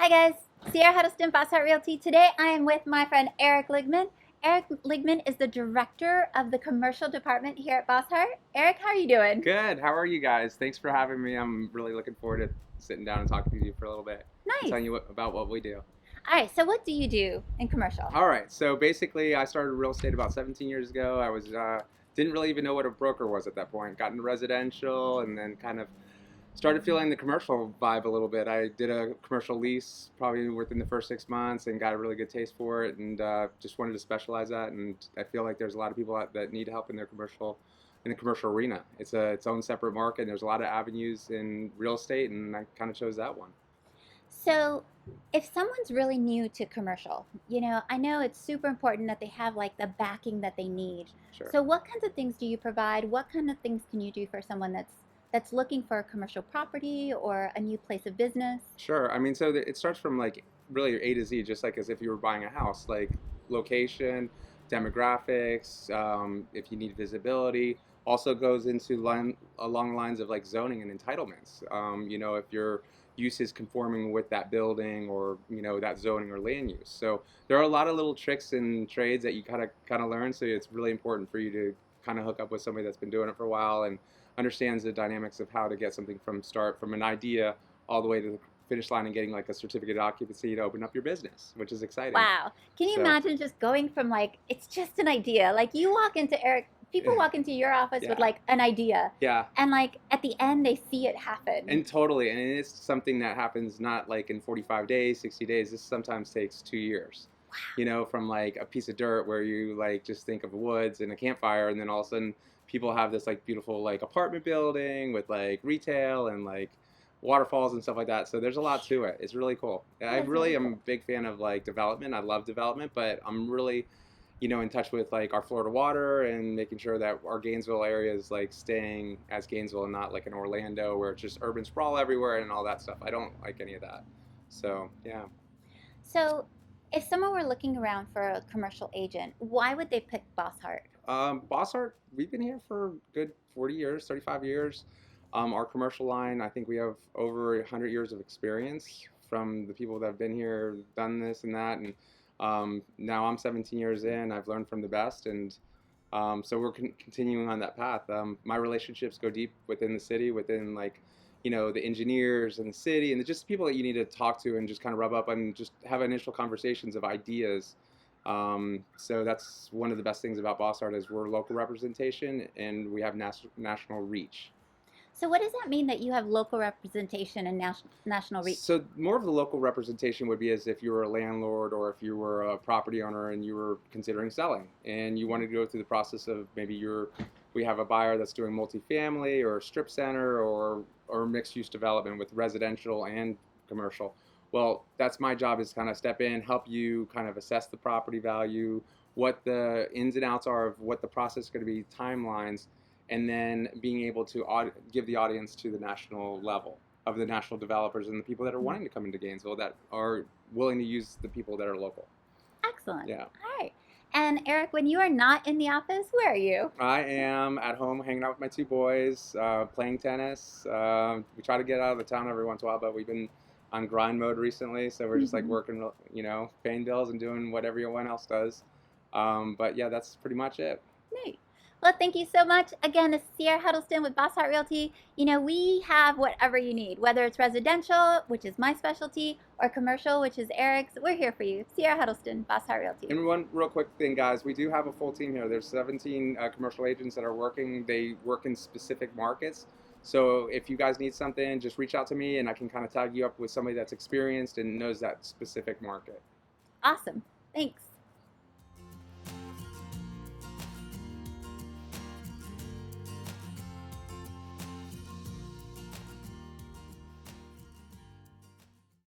Hi guys, Sierra Huddleston, Bosshardt Realty. Today I am with my friend Eric Ligman. Eric Ligman is the director of the commercial department here at Bosshardt. Eric, how are you doing? Good. How are you guys? Thanks for having me. I'm really looking forward to sitting down and talking to you for a little bit and Nice. telling you about what we do. All right, so what do you do in commercial? All right. So basically, I started real estate about 17 years ago. I was didn't really even know what a broker was at that point. Got into residential and then kind of started feeling the commercial vibe a little bit. I did a commercial lease probably within the first 6 months and got a really good taste for it, and just wanted to specialize that. And I feel like there's a lot of people that need help in their commercial in the commercial arena. It's its own separate market. And there's a lot of avenues in real estate, and I kind of chose that one. So, if someone's really new to commercial, I know it's super important that they have like the backing that they need. Sure. So, what kinds of things do you provide? What kind of things can you do for someone that's looking for a commercial property or a new place of business? Sure. I mean, so it starts from like really A to Z, just like as if you were buying a house, like location, demographics, if you need visibility. Also goes into along the lines of like zoning and entitlements. If your use is conforming with that building or that zoning or land use. So there are a lot of little tricks and trades that you kind of learn. So it's really important for you to kind of hook up with somebody that's been doing it for a while and understands the dynamics of how to get something from an idea all the way to the finish line and getting like a certificate of occupancy to open up your business, which is exciting. Wow. Can you So, imagine just going from like, it's just an idea? Like you walk into people walk into your office with yeah, like an idea, yeah, and like at the end they see it happen. and totally. And it's something that happens not like in 45 days, 60 days. This sometimes takes 2 years. From like a piece of dirt where you like just think of woods and a campfire, and then all of a sudden people have this like beautiful like apartment building with like retail and like waterfalls and stuff like that. So there's a lot to it. It's really cool. I That is really really am a cool. big fan of like development. I love development, but I'm really in touch with like our Florida water and making sure that our Gainesville area is like staying as Gainesville and not like in Orlando where it's just urban sprawl everywhere and all that stuff. I don't like any of that. So yeah. So, if someone were looking around for a commercial agent, why would they pick Bosshardt? Bossart, we've been here for a good 40 years, 35 years. Our commercial line, I think we have over 100 years of experience from the people that have been here, done this and that. And now I'm 17 years in. I've learned from the best. And so we're continuing on that path. My relationships go deep within the city, within like, the engineers and the city and just people that you need to talk to and just kind of rub up and just have initial conversations of ideas. So that's one of the best things about Bossart is we're local representation and we have national reach. So, what does that mean that you have local representation and national reach? So more of the local representation would be as if you were a landlord or if you were a property owner and you were considering selling and you wanted to go through the process of we have a buyer that's doing multifamily or strip center or mixed use development with residential and commercial. Well, that's my job is kind of step in, help you kind of assess the property value, what the ins and outs are of what the process is going to be, timelines, and then being able to give the audience to the national level of the national developers and the people that are wanting to come into Gainesville that are willing to use the people that are local. Excellent. Yeah. All right. And Eric, when you are not in the office, where are you? I am at home hanging out with my two boys, playing tennis. We try to get out of the town every once in a while, but we've been on grind mode recently, so we're just like working, paying bills and doing what everyone else does. But yeah, that's pretty much it. Great. Well, thank you so much. Again, this is Sierra Huddleston with Bosshardt Realty. We have whatever you need, whether it's residential, which is my specialty, or commercial, which is Eric's. We're here for you. Sierra Huddleston, Bosshardt Realty. And one real quick thing, guys, we do have a full team here. There's 17 commercial agents that are working. They work in specific markets. So if you guys need something, just reach out to me and I can kind of tag you up with somebody that's experienced and knows that specific market. Awesome. Thanks.